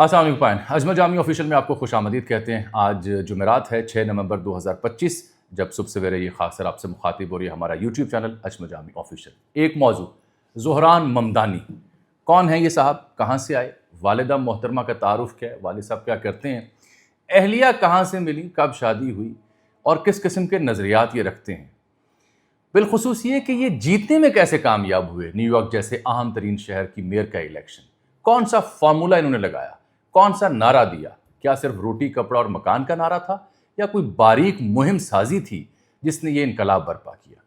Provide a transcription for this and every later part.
السلام علیکم پائن اجمل جامی آفیشیل میں آپ کو خوش آمدید کہتے ہیں۔ آج جمعرات ہے 6 نومبر 2025، جب صبح سویرے یہ خاص سر آپ سے مخاطب ہو رہی ہے ہمارا یوٹیوب چینل اجمل جامی آفیشیل۔ ایک موضوع، زہران ممدانی کون ہے یہ صاحب، کہاں سے آئے، والدہ محترمہ کا تعارف کیا ہے، والد صاحب کیا کرتے ہیں، اہلیہ کہاں سے ملی، کب شادی ہوئی اور کس قسم کے نظریات یہ رکھتے ہیں، بالخصوص یہ کہ یہ جیتنے میں کیسے کامیاب ہوئے۔ نیو یارک جیسے اہم ترین شہر کی میئر کا الیکشن، کون سا فارمولہ انہوں نے لگایا، کون سا نعرہ دیا، کیا صرف روٹی کپڑا اور مکان کا نعرہ تھا یا کوئی باریک مہم سازی تھی جس نے یہ انقلاب برپا کیا،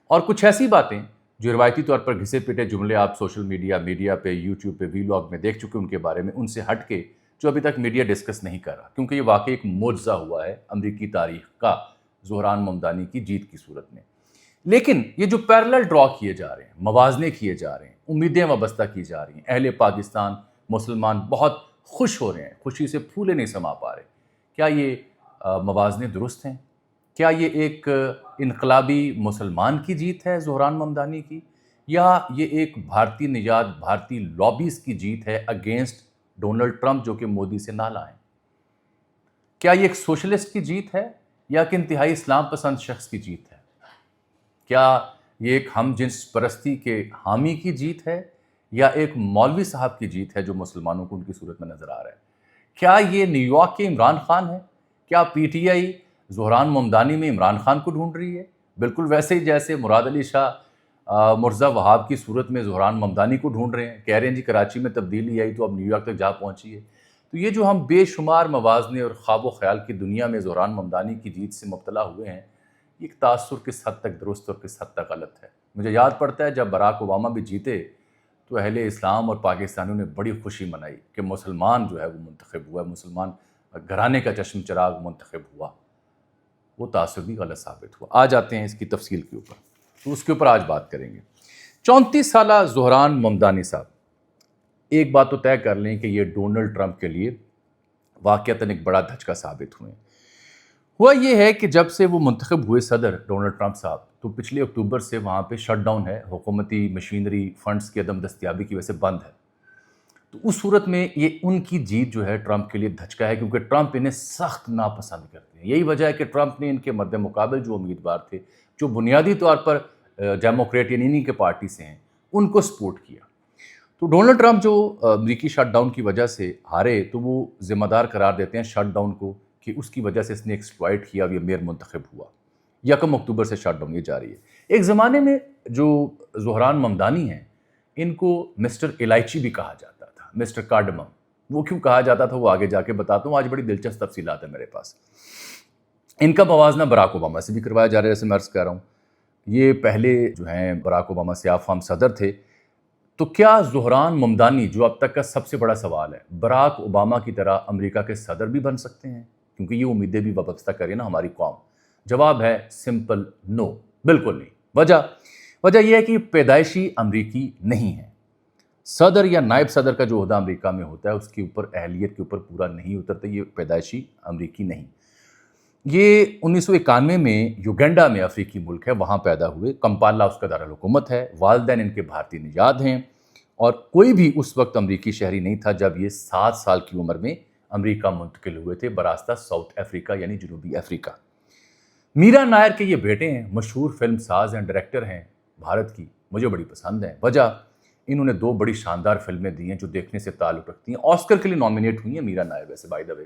اور کچھ ایسی باتیں جو روایتی طور پر گھسے پٹے جملے آپ سوشل میڈیا پہ، یوٹیوب پہ، ویلاگ میں دیکھ چکے ان کے بارے میں، ان سے ہٹ کے جو ابھی تک میڈیا ڈسکس نہیں کر رہا، کیونکہ یہ واقعی ایک معجزہ ہوا ہے امریکی تاریخ کا زہران ممدانی کی جیت کی صورت میں۔ لیکن یہ جو پیرلل ڈرا کیے جا رہے ہیں، موازنے کیے جا رہے ہیں، امیدیں وابستہ کی جا رہی ہیں، اہل پاکستان مسلمان بہت خوش ہو رہے ہیں، خوشی سے پھولے نہیں سما پا رہے، کیا یہ موازنے درست ہیں؟ کیا یہ ایک انقلابی مسلمان کی جیت ہے زہران ممدانی کی، یا یہ ایک بھارتی نژاد بھارتی لابیز کی جیت ہے اگینسٹ ڈونلڈ ٹرمپ جو کہ مودی سے نالا ہیں؟ کیا یہ ایک سوشلسٹ کی جیت ہے یا کہ انتہائی اسلام پسند شخص کی جیت ہے؟ کیا یہ ایک ہم جنس پرستی کے حامی کی جیت ہے یا ایک مولوی صاحب کی جیت ہے جو مسلمانوں کو ان کی صورت میں نظر آ رہا ہے؟ کیا یہ نیو یارک کے عمران خان ہے؟ کیا P T I Dhahran Mamdani میں عمران خان کو ڈھونڈ رہی ہے؟ بالکل ویسے ہی جیسے مراد علی شاہ مرزا وہاب کی صورت میں زہران ممدانی کو ڈھونڈ رہے ہیں، کہہ رہے ہیں جی کراچی میں تبدیلی آئی تو اب نیو یارک تک جا پہنچی ہے۔ تو یہ جو ہم بے شمار موازنے اور خواب و خیال کی دنیا میں زہران ممدانی کی جیت سے مبتلا ہوئے ہیں، یہ تاثر کس حد تک درست اور کس حد تک غلط ہے؟ مجھے یاد پڑتا ہے جب براک اوباما بھی جیتے تو اہل اسلام اور پاکستانیوں نے بڑی خوشی منائی کہ مسلمان جو ہے وہ منتخب ہوا ہے، مسلمان گھرانے کا چشم چراغ منتخب ہوا۔ وہ تاثر بھی غلط ثابت ہوا۔ آ جاتے ہیں اس کی تفصیل کے اوپر، تو اس کے اوپر آج بات کریں گے۔ 34 سالہ زہران ممدانی صاحب، ایک بات تو طے کر لیں کہ یہ ڈونلڈ ٹرمپ کے لیے واقعتاً ایک بڑا دھچکا ثابت ہوئے۔ ہوا یہ ہے کہ جب سے وہ منتخب ہوئے صدر ڈونلڈ ٹرمپ صاحب، تو پچھلے اکتوبر سے وہاں پہ شٹ ڈاؤن ہے، حکومتی مشینری فنڈز کی عدم دستیابی کی وجہ سے بند ہے۔ تو اس صورت میں یہ ان کی جیت جو ہے ٹرمپ کے لیے دھچکا ہے، کیونکہ ٹرمپ انہیں سخت ناپسند کرتے ہیں۔ یہی وجہ ہے کہ ٹرمپ نے ان کے مد مقابل جو امیدوار تھے، جو بنیادی طور پر ڈیموکریٹ یعنی انہی کے پارٹی سے ہیں، ان کو سپورٹ کیا۔ تو ڈونلڈ ٹرمپ جو امریکی شٹ ڈاؤن کی وجہ سے ہارے، تو وہ ذمہ دار قرار دیتے ہیں شٹ ڈاؤن کو کہ اس کی وجہ سے اس نے ایکسپلائٹ کیا، یہ میئر منتخب ہوا۔ 1 اکتوبر سے شٹ ڈاؤن یہ جاری ہے۔ ایک زمانے میں جو زہران ممدانی ہیں، ان کو مسٹر الائچی بھی کہا جاتا تھا، مسٹر کارڈمم۔ وہ کیوں کہا جاتا تھا وہ آگے جا کے بتاتا ہوں، آج بڑی دلچسپ تفصیلات ہیں میرے پاس۔ ان کا موازنہ براک اوباما سے بھی کروایا جا رہا ہے، جیسے میں عرض کر رہا ہوں۔ یہ پہلے جو ہیں براک اوباما سیاہ فام صدر تھے، تو کیا زہران ممدانی، جو اب تک کا سب سے بڑا سوال ہے، براک اوباما کی طرح امریکہ کے صدر بھی بن سکتے ہیں؟ کیونکہ یہ امیدیں بھی وابستہ کرے نا ہماری قوم۔ جواب ہے سمپل نو، بالکل نہیں۔ وجہ یہ ہے کہ یہ پیدائشی امریکی نہیں ہے۔ صدر یا نائب صدر کا جو عہدہ امریکہ میں ہوتا ہے، اس کے اوپر اہلیت کے اوپر پورا نہیں اترتا، یہ پیدائشی امریکی نہیں۔ یہ 1991 میں یوگنڈا میں افریقی ملک ہے، وہاں پیدا ہوئے۔ کمپالا اس کا دارالحکومت ہے، والدین ان کے بھارتی نژاد ہیں، اور کوئی بھی اس وقت امریکی شہری نہیں تھا جب یہ 7 سال کی عمر میں امریکہ منتقل ہوئے تھے براستہ ساؤتھ افریقہ یعنی جنوبی افریقہ۔ میرا نائر کے یہ بیٹے ہیں، مشہور فلم ساز ہیں، ڈائریکٹر ہیں بھارت کی، مجھے بڑی پسند ہیں۔ وجہ انہوں نے 2 بڑی شاندار فلمیں دی ہیں جو دیکھنے سے تعلق رکھتی ہیں۔ آسکر کے لیے نامینیٹ ہوئی ہیں میرا نائر، ویسے بائی دا وے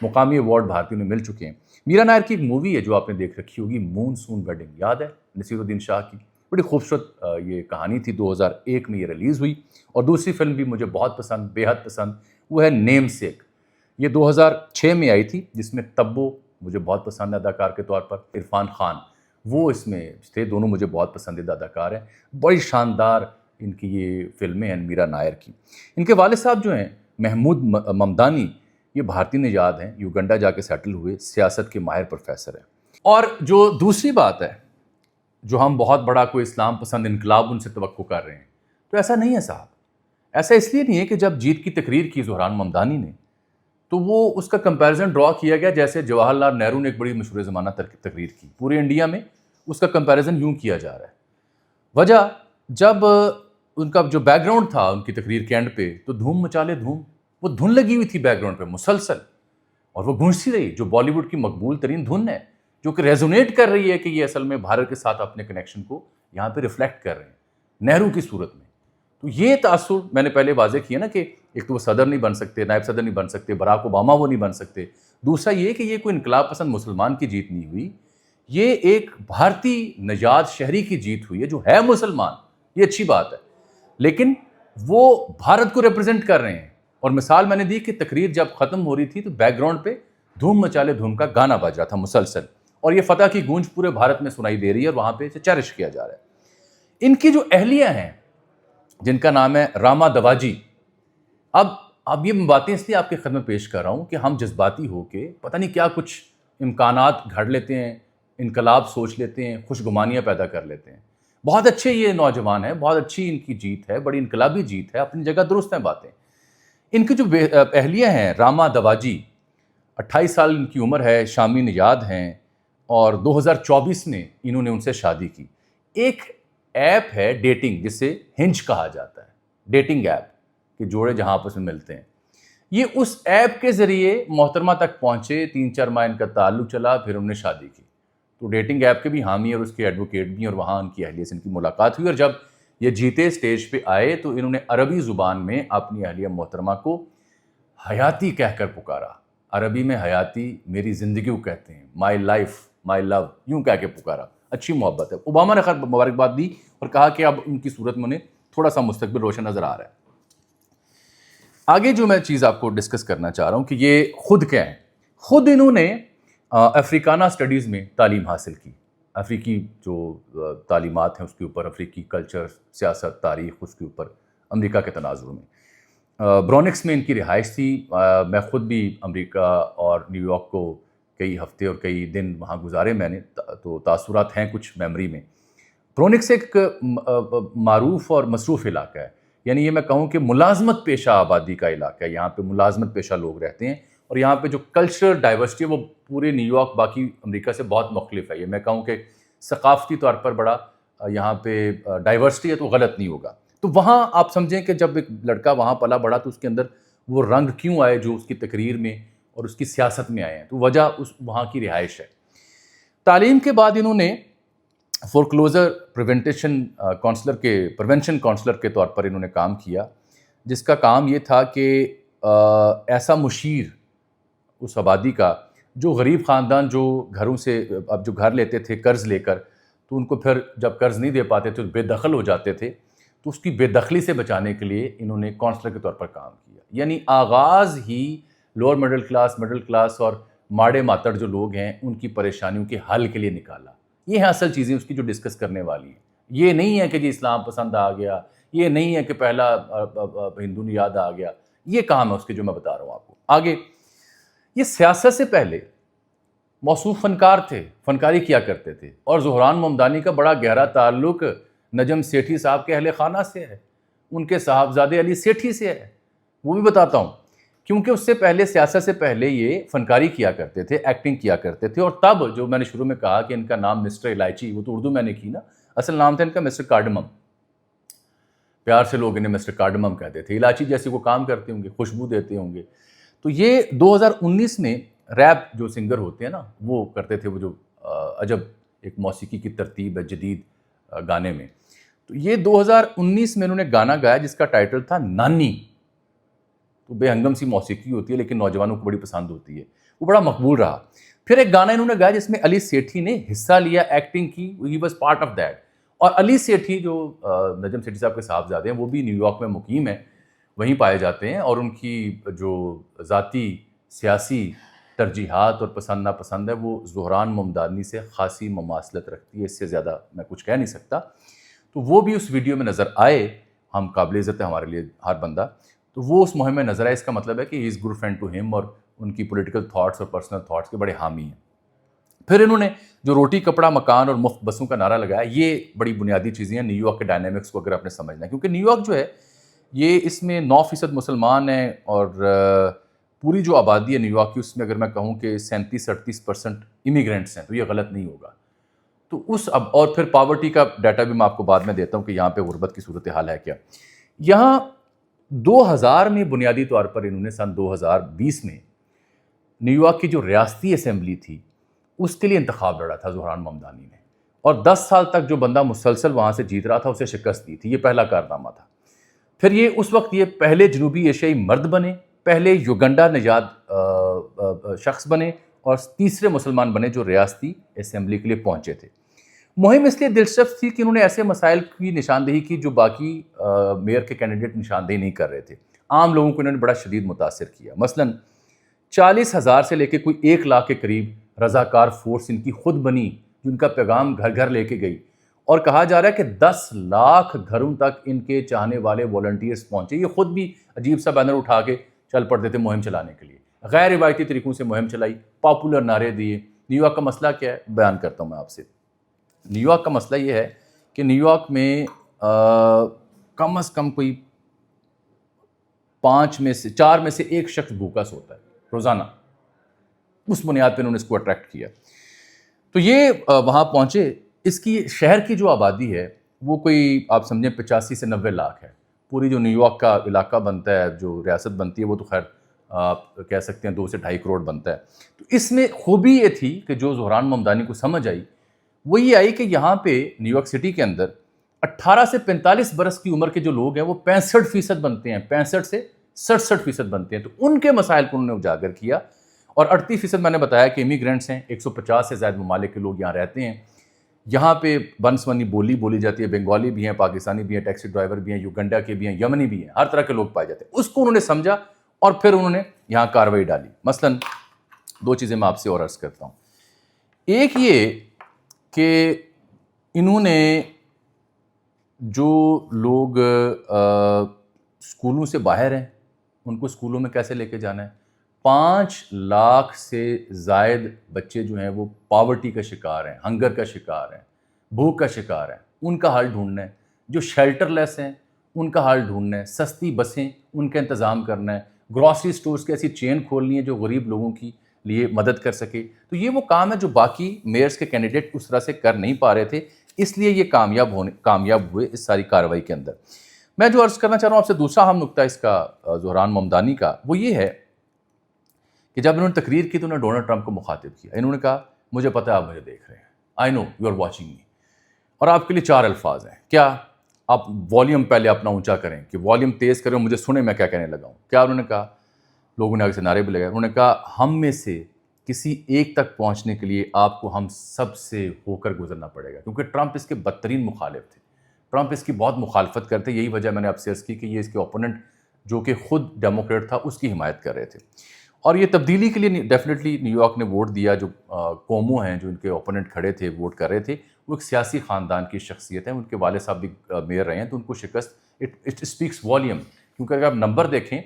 مقامی ایوارڈ بھارتیوں نے مل چکے ہیں۔ میرا نائر کی ایک مووی ہے جو آپ نے دیکھ رکھی ہوگی، مون سون ویڈنگ، یاد ہے نصیر الدین شاہ کی؟ بڑی خوبصورت یہ کہانی تھی، 2001 میں یہ ریلیز ہوئی۔ اور دوسری فلم بھی مجھے بہت پسند، بے حد پسند، وہ ہے نیم سیک۔ یہ 2006 میں آئی تھی، جس میں تبو مجھے بہت پسند ہے اداکار کے طور پر، عرفان خان وہ اس میں تھے، دونوں مجھے بہت پسندیدہ اداکار ہیں۔ بڑی شاندار ان کی یہ فلمیں ہیں میرا نائر کی۔ ان کے والد صاحب جو ہیں محمود ممدانی، یہ بھارتی نژاد ہیں، یوگنڈا جا کے سیٹل ہوئے، سیاست کے ماہر پروفیسر ہیں۔ اور جو دوسری بات ہے، جو ہم بہت بڑا کوئی اسلام پسند انقلاب ان سے توقع کر رہے ہیں، تو ایسا نہیں ہے صاحب۔ ایسا اس لیے نہیں ہے کہ جب جیت کی تقریر کی زہران ممدانی نے، تو وہ اس کا کمپیریزن ڈرا کیا گیا جیسے جواہر لال نہرو نے ایک بڑی مشہور زمانہ تقریر کی، پورے انڈیا میں اس کا کمپیریزن یوں کیا جا رہا ہے۔ وجہ، جب ان کا جو بیک گراؤنڈ تھا ان کی تقریر کے اینڈ پہ، تو دھوم مچالے دھوم، وہ دھن لگی ہوئی تھی بیک گراؤنڈ پہ مسلسل، اور وہ گونجتی رہی، جو بالی ووڈ کی مقبول ترین دھن ہے، جو کہ ریزونیٹ کر رہی ہے کہ یہ اصل میں بھارت کے ساتھ اپنے کنیکشن کو یہاں پہ ریفلیکٹ کر رہے ہیں نہرو کی صورت میں۔ تو یہ تاثر میں نے پہلے واضح کیا نا کہ ایک تو وہ صدر نہیں بن سکتے، نائب صدر نہیں بن سکتے، براک اوباما وہ نہیں بن سکتے، دوسرا یہ کہ یہ کوئی انقلاب پسند مسلمان کی جیت نہیں ہوئی، یہ ایک بھارتی نژاد شہری کی جیت ہوئی ہے جو ہے مسلمان، یہ اچھی بات ہے، لیکن وہ بھارت کو ریپرزینٹ کر رہے ہیں۔ اور مثال میں نے دی کہ تقریر جب ختم ہو رہی تھی تو بیک گراؤنڈ پہ دھوم مچالے دھوم کا گانا بج رہا تھا مسلسل، اور یہ فتح کی گونج پورے بھارت میں سنائی دے رہی ہے، اور وہاں پہ اسے چیرش کیا جا رہا ہے۔ ان کی جو اہلیہ ہیں جن کا نام ہے راما دواجی، اب یہ باتیں اس لیے آپ کی خدمت پیش کر رہا ہوں کہ ہم جذباتی ہو کے پتہ نہیں کیا کچھ امکانات گھڑ لیتے ہیں، انقلاب سوچ لیتے ہیں، خوش گمانیاں پیدا کر لیتے ہیں۔ بہت اچھے یہ نوجوان ہیں، بہت اچھی ان کی جیت ہے، بڑی انقلابی جیت ہے، اپنی جگہ درست ہیں باتیں۔ ان کی جو اہلیہ ہیں راما دواجی، 28 سال ان کی عمر ہے، شامی نژاد ہیں، اور 2024 میں انہوں نے ان سے شادی کی۔ ایک ایپ ہے ڈیٹنگ جسے ہنج کہا جاتا ہے، ڈیٹنگ ایپ کہ جوڑے جہاں آپس میں ملتے ہیں، یہ اس ایپ کے ذریعے محترمہ تک پہنچے، 3-4 ماہ ان کا تعلق چلا، پھر انہوں نے شادی کی۔ تو ڈیٹنگ ایپ کے بھی حامی اور اس کے ایڈوکیٹ بھی، اور وہاں ان کی اہلیہ سے ان کی ملاقات ہوئی، اور جب یہ جیتے اسٹیج پہ آئے تو انہوں نے عربی زبان میں اپنی اہلیہ محترمہ کو حیاتی کہہ کر پکارا۔ عربی میں حیاتی میری زندگی کو کہتے ہیں، مائی لائف، مائی لو، یوں کہہ کے پکارا۔ اچھی محبت ہے۔ اوباما نے خیر مبارکباد دی اور کہا کہ اب ان کی صورت میں انہیں تھوڑا سا مستقبل روشن نظر آ رہا ہے۔ آگے جو میں چیز آپ کو ڈسکس کرنا چاہ رہا ہوں کہ یہ خود کیا ہیں۔ خود انہوں نے افریکانہ اسٹڈیز میں تعلیم حاصل کی، افریقی جو تعلیمات ہیں اس کے اوپر، افریقی کلچر، سیاست، تاریخ، اس کے اوپر امریکہ کے تناظر میں۔ برونکس میں ان کی رہائش تھی۔ میں خود بھی امریکہ اور نیو یارک کو کئی ہفتے اور کئی دن وہاں گزارے میں نے، تو تاثرات ہیں کچھ میموری میں۔ برونکس ایک معروف اور مصروف علاقہ ہے، یعنی یہ میں کہوں کہ ملازمت پیشہ آبادی کا علاقہ ہے، یہاں پہ ملازمت پیشہ لوگ رہتے ہیں، اور یہاں پہ جو کلچرل ڈائیورسٹی ہے وہ پورے نیو یارک باقی امریکہ سے بہت مختلف ہے۔ یہ میں کہوں کہ ثقافتی طور پر بڑا یہاں پہ ڈائیورسٹی ہے تو غلط نہیں ہوگا۔ تو وہاں آپ سمجھیں کہ جب ایک لڑکا وہاں پلا بڑا تو اس کے اندر وہ رنگ کیوں آئے جو اس کی تقریر میں اور اس کی سیاست میں آئے ہیں، تو وجہ اس وہاں کی رہائش ہے۔ تعلیم کے بعد انہوں نے فورکلوزر پریونشن کونسلر کے طور پر انہوں نے کام کیا، جس کا کام یہ تھا کہ ایسا مشیر اس آبادی کا جو غریب خاندان جو گھروں سے اب جو گھر لیتے تھے قرض لے کر، تو ان کو پھر جب قرض نہیں دے پاتے تھے تو بے دخل ہو جاتے تھے، تو اس کی بے دخلی سے بچانے کے لیے انہوں نے کونسلر کے طور پر کام کیا۔ یعنی آغاز ہی لوور مڈل کلاس اور ماڑے ماتڑ جو لوگ ہیں ان کی پریشانیوں کے حل کے لیے نکالا۔ یہ ہیں اصل چیزیں اس کی جو ڈسکس کرنے والی ہیں۔ یہ نہیں ہے کہ جی اسلام پسند آ گیا، یہ نہیں ہے کہ پہلا ہندو نے یاد آ گیا، یہ کام ہے اس کے جو میں بتا رہا ہوں آپ کو۔ آگے یہ سیاست سے پہلے موصوف فنکار تھے، فنکاری کیا کرتے تھے، اور زہران ممدانی کا بڑا گہرا تعلق نجم سیٹھی صاحب کے اہل خانہ سے ہے، ان کے صاحبزادے علی سیٹھی سے ہے، وہ بھی بتاتا ہوں، کیونکہ اس سے پہلے سیاست سے پہلے یہ فنکاری کیا کرتے تھے، ایکٹنگ کیا کرتے تھے، اور تب جو میں نے شروع میں کہا کہ ان کا نام مسٹر الائچی، وہ تو اردو میں نے کی نا، اصل نام تھا ان کا مسٹر کارڈمم، پیار سے لوگ انہیں مسٹر کارڈمم کہتے تھے، الائچی جیسے وہ کام کرتے ہوں گے، خوشبو دیتے ہوں گے۔ تو یہ 2019 میں ریپ جو سنگر ہوتے ہیں نا وہ کرتے تھے، وہ جو عجب ایک موسیقی کی ترتیب ہے جدید گانے میں، تو یہ 2019 میں انہوں نے گانا گایا جس کا ٹائٹل تھا نانی۔ تو بے ہنگم سی موسیقی ہوتی ہے لیکن نوجوانوں کو بڑی پسند ہوتی ہے، وہ بڑا مقبول رہا۔ پھر ایک گانا انہوں نے گایا جس میں علی سیٹھی نے حصہ لیا، ایکٹنگ کی، he was part of that. اور علی سیٹھی جو نجم سیٹھی صاحب کے صاحبزادے ہیں وہ بھی نیو یارک میں مقیم ہیں، وہیں پائے جاتے ہیں، اور ان کی جو ذاتی سیاسی ترجیحات اور پسند ناپسند ہے وہ زہران ممدانی سے خاصی مماثلت رکھتی ہے، اس سے زیادہ میں کچھ کہہ نہیں سکتا۔ تو وہ بھی اس ویڈیو میں نظر آئے، ہم قابل عزت ہے ہمارے لیے ہر بندہ، تو وہ اس مہم میں نظر آئے۔ اس کا مطلب ہے کہ ہی از گڈ فرینڈ ٹو ہم، اور ان کی پولیٹیکل تھاٹس اور پرسنل تھاٹس کے بڑے حامی ہیں۔ پھر انہوں نے جو روٹی کپڑا مکان اور مفت بسوں کا نعرہ لگایا، یہ بڑی بنیادی چیزیں ہیں نیو یارک کے ڈائنامکس کو اگر آپ نے سمجھنا ہے، کیونکہ نیو یارک جو ہے یہ اس میں 9% مسلمان ہیں، اور پوری جو آبادی ہے نیو یارک کی اس میں اگر میں کہوں کہ 37-38% امیگرینٹس ہیں، تو یہ غلط نہیں ہوگا۔ تو اور پھر پاورٹی کا ڈیٹا بھی میں آپ کو بعد میں دیتا ہوں کہ یہاں پہ غربت کی صورتحال ہے کیا۔ یہاں 2000 میں بنیادی طور پر انہوں نے سن 2020 میں نیو یارک کی جو ریاستی اسمبلی تھی اس کے لیے انتخاب لڑا تھا زہران ممدانی نے، اور 10 سال تک جو بندہ مسلسل وہاں سے جیت رہا تھا اسے شکست دی تھی. یہ پہلا کارنامہ تھا. پھر یہ اس وقت یہ پہلے جنوبی ایشیائی مرد بنے، پہلے یوگنڈا نژاد شخص بنے، اور تیسرے مسلمان بنے جو ریاستی اسمبلی کے لیے پہنچے تھے. مہم اس لیے دلچسپ تھی کہ انہوں نے ایسے مسائل کی نشاندہی کی جو باقی میئر کے کینڈیڈیٹ نشاندہی نہیں کر رہے تھے. عام لوگوں کو انہوں نے بڑا شدید متاثر کیا. مثلاً 40,000 سے لے کے کوئی 1 لاکھ کے قریب رضاکار فورس ان کی خود بنی، جن کا پیغام گھر گھر لے کے گئی، اور کہا جا رہا ہے کہ 10 لاکھ گھروں تک ان کے چاہنے والے والنٹیئرز پہنچے. یہ خود بھی عجیب سا بینر اٹھا کے چل پڑتے تھے مہم چلانے کے لیے. غیر روایتی طریقوں سے مہم چلائی، پاپولر نعرے دیے. نیو یارک کا مسئلہ کیا ہے بیان کرتا ہوں میں آپ سے. نیو یارک کا مسئلہ یہ ہے کہ نیو یارک میں کم از کم کوئی 4 میں سے 1 شخص بھوکا سوتا ہے روزانہ. اس بنیاد پہ انہوں نے اس کو اٹریکٹ کیا. تو یہ وہاں پہنچے. اس کی شہر کی جو آبادی ہے وہ کوئی آپ سمجھیں 85 سے 90 لاکھ ہے. پوری جو نیو یارک کا علاقہ بنتا ہے، جو ریاست بنتی ہے، وہ تو خیر آپ کہہ سکتے ہیں 2 سے 2.5 کروڑ بنتا ہے. تو اس میں خوبی یہ تھی کہ جو زہران ممدانی کو سمجھ آئی وہ یہ آئی کہ یہاں پہ نیو یارک سٹی کے اندر 18 سے 45 برس کی عمر کے جو لوگ ہیں وہ 65% بنتے ہیں، 65 سے 67% بنتے ہیں. تو ان کے مسائل کو انہوں نے اجاگر کیا. اور 38% میں نے بتایا کہ امیگرینٹس ہیں، 150 سے زائد ممالک کے لوگ یہاں رہتے ہیں. یہاں پہ بنسبنی بولی بولی جاتی ہے، بنگالی بھی ہیں، پاکستانی بھی ہیں، ٹیکسی ڈرائیور بھی ہیں، یوگنڈا کے بھی ہیں، یمنی بھی ہیں، ہر طرح کے لوگ پائے جاتے ہیں. اس کو انہوں نے سمجھا اور پھر انہوں نے یہاں کارروائی ڈالی. مثلاً 2 چیزیں میں آپ سے اور عرض کرتا ہوں. ایک یہ کہ انہوں نے جو لوگ اسکولوں سے باہر ہیں ان کو اسکولوں میں کیسے لے کے جانا ہے. 5 لاکھ سے زائد بچے جو ہیں وہ پاورٹی کا شکار ہیں، ہنگر کا شکار ہیں، بھوک کا شکار ہیں. ان کا حل ڈھونڈنا ہے. جو شیلٹر لیس ہیں ان کا حل ڈھونڈنا ہے. سستی بسیں ان کا انتظام کرنا ہے. گروسری سٹورز کی ایسی چین کھولنی ہے جو غریب لوگوں کی لیے مدد کر سکے. تو یہ وہ کام ہے جو باقی میئرز کے کینڈیڈیٹ اس طرح سے کر نہیں پا رہے تھے، اس لیے یہ کامیاب ہوئے اس ساری کارروائی کے اندر. میں جو عرض کرنا چاہ رہا ہوں آپ سے دوسرا اہم نقطہ اس کا زہران ممدانی کا، وہ یہ ہے کہ جب انہوں نے تقریر کی تو انہوں نے ڈونلڈ ٹرمپ کو مخاطب کیا. انہوں نے کہا مجھے پتہ ہے آپ مجھے دیکھ رہے ہیں، آئی نو یو آر واچنگ می. اور آپ کے لیے 4 الفاظ ہیں. کیا؟ آپ والیوم پہلے اپنا اونچا کریں کہ والیوم تیز کریں، مجھے سنیں میں کیا کہنے لگا ہوں. کیا انہوں نے کہا؟ لوگوں نے آگے سے نعرے بھی لگائے. انہوں نے کہا ہم میں سے کسی ایک تک پہنچنے کے لیے آپ کو ہم سب سے ہو کر گزرنا پڑے گا. کیونکہ ٹرمپ اس کے بدترین مخالف تھے. ٹرمپ اس کی بہت مخالفت کرتے. یہی وجہ میں نے آپ سے عرض کی کہ یہ اس کے اوپوننٹ جو کہ خود ڈیموکریٹ تھا اس کی حمایت کر رہے تھے. اور یہ تبدیلی کے لیے ڈیفینیٹلی نیو یارک نے ووٹ دیا. جو کومو ہیں جو ان کے اوپوننٹ کھڑے تھے ووٹ کر رہے تھے، وہ ایک سیاسی خاندان کی شخصیت ہیں. ان کے والد صاحب بھی میئر رہے ہیں، تو ان کو شکست اٹ اسپیکس والیوم. کیونکہ اگر آپ نمبر دیکھیں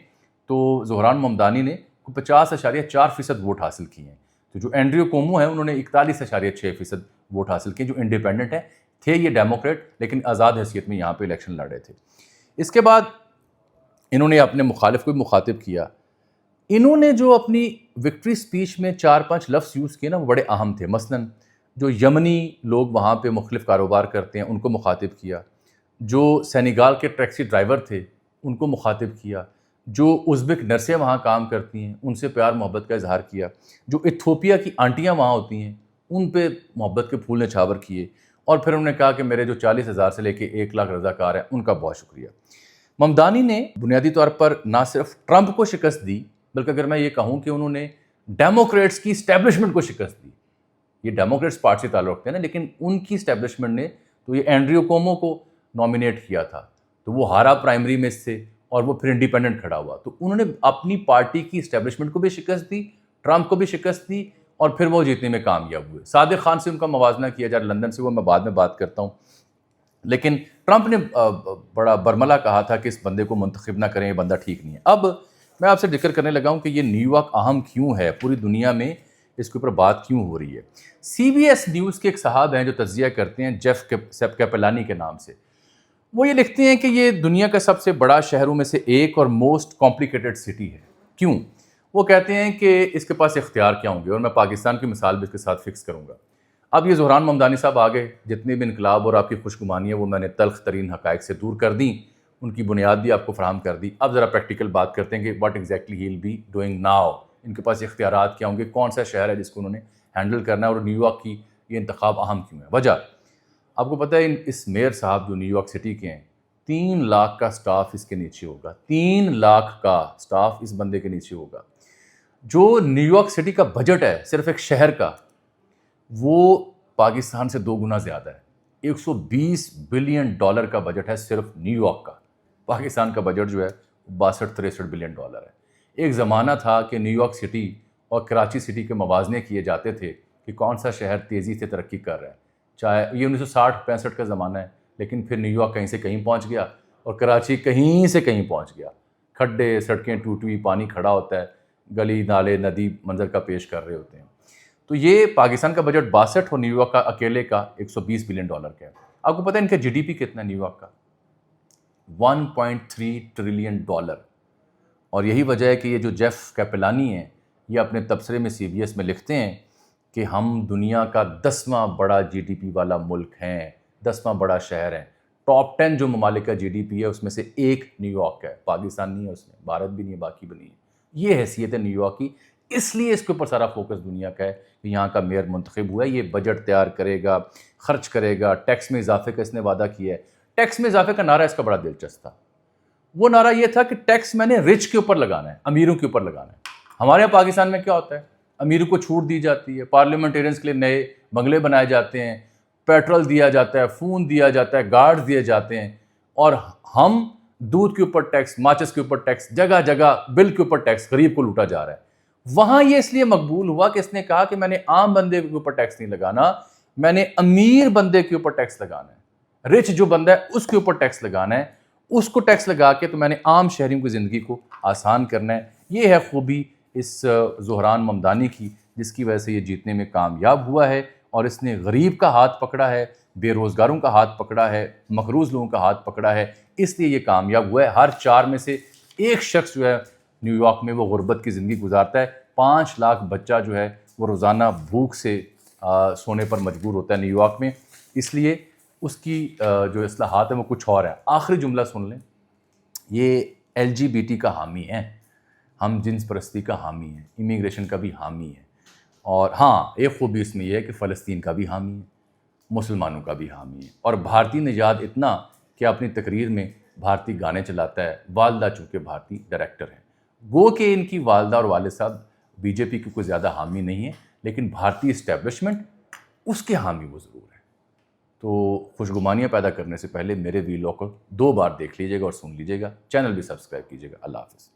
تو زہران ممدانی نے 50.4% ووٹ حاصل کیے ہیں. تو جو اینڈریو کومو ہیں انہوں نے 41.6% ووٹ حاصل کیے، جو انڈیپینڈنٹ ہیں. تھے یہ ڈیموکریٹ لیکن آزاد حیثیت میں یہاں پہ الیکشن لڑ رہے تھے. اس کے بعد انہوں نے اپنے مخالف کو بھی مخاطب کیا. انہوں نے جو اپنی وکٹری سپیچ میں 4-5 لفظ یوز کیے نا وہ بڑے اہم تھے. مثلاً جو یمنی لوگ وہاں پہ مختلف کاروبار کرتے ہیں ان کو مخاطب کیا. جو سینیگال کے ٹیکسی ڈرائیور تھے ان کو مخاطب کیا. جو ازبک نرسیں وہاں کام کرتی ہیں ان سے پیار محبت کا اظہار کیا. جو ایتھوپیا کی آنٹیاں وہاں ہوتی ہیں ان پہ محبت کے پھول نچھاور کیے. اور پھر انہوں نے کہا کہ میرے جو 40,000 سے لے کے 1 لاکھ رضاکار ہیں ان کا بہت شکریہ. ممدانی نے بنیادی طور پر نہ صرف ٹرمپ کو شکست دی بلکہ اگر میں یہ کہوں کہ انہوں نے ڈیموکریٹس کی اسٹیبلشمنٹ کو شکست دی. یہ ڈیموکریٹس پارٹی سے تعلق رکھتے ہیں نا، لیکن ان کی اسٹیبلشمنٹ نے تو یہ اینڈریو کومو کو نامینیٹ کیا تھا تو وہ ہارا پرائمری میں سے، اور وہ پھر انڈیپینڈنٹ کھڑا ہوا. تو انہوں نے اپنی پارٹی کی اسٹیبلشمنٹ کو بھی شکست دی، ٹرمپ کو بھی شکست دی، اور پھر وہ جیتنے میں کامیاب ہوئے. صادق خان سے ان کا موازنہ کیا جا رہا لندن سے، وہ میں بعد میں بات کرتا ہوں. لیکن ٹرمپ نے بڑا برملا کہا تھا کہ اس بندے کو منتخب نہ کریں، یہ بندہ ٹھیک نہیں ہے. اب میں آپ سے ذکر کرنے لگا ہوں کہ یہ نیو یارک اہم کیوں ہے، پوری دنیا میں اس کے اوپر بات کیوں ہو رہی ہے. سی بی ایس نیوز کے ایک صاحب ہیں جو تجزیہ کرتے ہیں، جیف کیپلانی کے نام سے. وہ یہ لکھتے ہیں کہ یہ دنیا کا سب سے بڑا شہروں میں سے ایک اور موسٹ کمپلیکیٹڈ سٹی ہے. کیوں؟ وہ کہتے ہیں کہ اس کے پاس اختیار کیا ہوں گے، اور میں پاکستان کی مثال بھی اس کے ساتھ فکس کروں گا. اب یہ زہران ممدانی صاحب آگے جتنے بھی انقلاب اور آپ کی خوشگمانی ہے وہ میں نے تلخ ترین حقائق سے دور کر دیں. ان کی بنیاد بھی آپ کو فراہم کر دی. اب ذرا پریکٹیکل بات کرتے ہیں کہ what exactly he will be doing now. ان کے پاس اختیارات کیا ہوں گے, کون سا شہر ہے جس کو انہوں نے ہینڈل کرنا ہے, اور نیو یارک کی یہ انتخاب اہم کیوں ہے. وجہ آپ کو پتہ ہے, اس میئر صاحب جو نیو یارک سٹی کے ہیں, 3 لاکھ کا سٹاف اس کے نیچے ہوگا. 3 لاکھ کا سٹاف اس بندے کے نیچے ہوگا. جو نیو یارک سٹی کا بجٹ ہے صرف ایک شہر کا, وہ پاکستان سے 2 گنا زیادہ ہے. $120 بلین کا بجٹ ہے صرف نیو یارک کا. پاکستان کا بجٹ جو ہے 62-63 بلین ڈالر ہے. ایک زمانہ تھا کہ نیو یارک سٹی اور کراچی سٹی کے موازنے کیے جاتے تھے کہ کون سا شہر تیزی سے ترقی کر رہا ہے. چاہے یہ 1960-65 کا زمانہ ہے, لیکن پھر نیو یارک کہیں سے کہیں پہنچ گیا اور کراچی کہیں سے کہیں پہنچ گیا. کھڈے, سڑکیں ٹوٹی ہوئی, پانی کھڑا ہوتا ہے, گلی نالے ندی منظر کا پیش کر رہے ہوتے ہیں. تو یہ پاکستان کا بجٹ 62 اور نیو یارک کا اکیلے کا $120 بلین کا ہے. آپ کو پتہ ہے ان کا جی ڈی پی کتنا ہے نیو یارک کا؟ 1.3 ٹریلین ڈالر. اور یہی وجہ ہے کہ یہ جو جیف کیپلانی ہیں, یہ اپنے تبصرے میں CBS میں لکھتے ہیں کہ ہم دنیا کا 10واں بڑا جی ڈی پی والا ملک ہیں, 10واں بڑا شہر ہیں. ٹاپ 10 جو ممالک کا جی ڈی پی ہے اس میں سے ایک نیو یارک ہے. پاکستان نہیں ہے اس میں, بھارت بھی نہیں ہے, باقی بھی نہیں ہے. یہ حیثیت ہے نیو یارک کی. اس لیے اس کے اوپر سارا فوکس دنیا کا ہے کہ یہاں کا میئر منتخب ہوا ہے, یہ بجٹ تیار کرے گا, خرچ کرے گا. ٹیکس میں اضافے کا اس نے وعدہ کیا ہے. ٹیکس میں اضافے کا نعرہ اس کا بڑا دلچسپ تھا. وہ نعرہ یہ تھا کہ ٹیکس میں نے رچ کے اوپر لگانا ہے, امیروں کے اوپر لگانا ہے. ہمارے یہاں پاکستان میں کیا ہوتا ہے, امیروں کو چھوٹ دی جاتی ہے, پارلیمنٹیرینز کے لیے نئے بنگلے بنائے جاتے ہیں, پیٹرول دیا جاتا ہے, فون دیا جاتا ہے, گارڈز دیے جاتے ہیں, اور ہم دودھ کے اوپر ٹیکس, ماچس کے اوپر ٹیکس, جگہ جگہ بل کے اوپر ٹیکس, غریب کو لوٹا جا رہا ہے. وہاں یہ اس لیے مقبول ہوا کہ اس نے کہا کہ میں نے عام بندے کے اوپر ٹیکس نہیں لگانا, میں نے امیر بندے کے اوپر ٹیکس لگانا ہے. رچ جو بندہ ہے اس کے اوپر ٹیکس لگانا ہے, اس کو ٹیکس لگا کے تو میں نے عام شہریوں کی زندگی کو آسان کرنا ہے. یہ ہے خوبی اس زہران ممدانی کی, جس کی وجہ سے یہ جیتنے میں کامیاب ہوا ہے. اور اس نے غریب کا ہاتھ پکڑا ہے, بے روزگاروں کا ہاتھ پکڑا ہے, مقروض لوگوں کا ہاتھ پکڑا ہے, اس لیے یہ کامیاب ہوا ہے. ہر 4 میں سے ایک شخص جو ہے نیو یارک میں وہ غربت کی زندگی گزارتا ہے. 5 لاکھ بچہ جو ہے وہ روزانہ بھوک سے سونے پر مجبور ہوتا ہے نیو یارک میں. اس لیے اس کی جو اصلاحات ہیں وہ کچھ اور ہے. آخری جملہ سن لیں, یہ LGBT کا حامی ہے, ہم جنس پرستی کا حامی ہے, امیگریشن کا بھی حامی ہے. اور ہاں, ایک خوبی اس میں یہ ہے کہ فلسطین کا بھی حامی ہے, مسلمانوں کا بھی حامی ہے. اور بھارتی نژاد اتنا کہ اپنی تقریر میں بھارتی گانے چلاتا ہے. والدہ چونکہ بھارتی ڈائریکٹر ہیں, گو کہ ان کی والدہ اور والد صاحب BJP کی کوئی زیادہ حامی نہیں ہے, لیکن بھارتی اسٹیبلشمنٹ اس کے حامی وہ ضرور ہے. تو خوشگمانیاں پیدا کرنے سے پہلے میرے ویلاگ کو 2 بار دیکھ لیجیے گا اور سن لیجیے گا. چینل بھی سبسکرائب کیجیے گا. اللہ حافظ.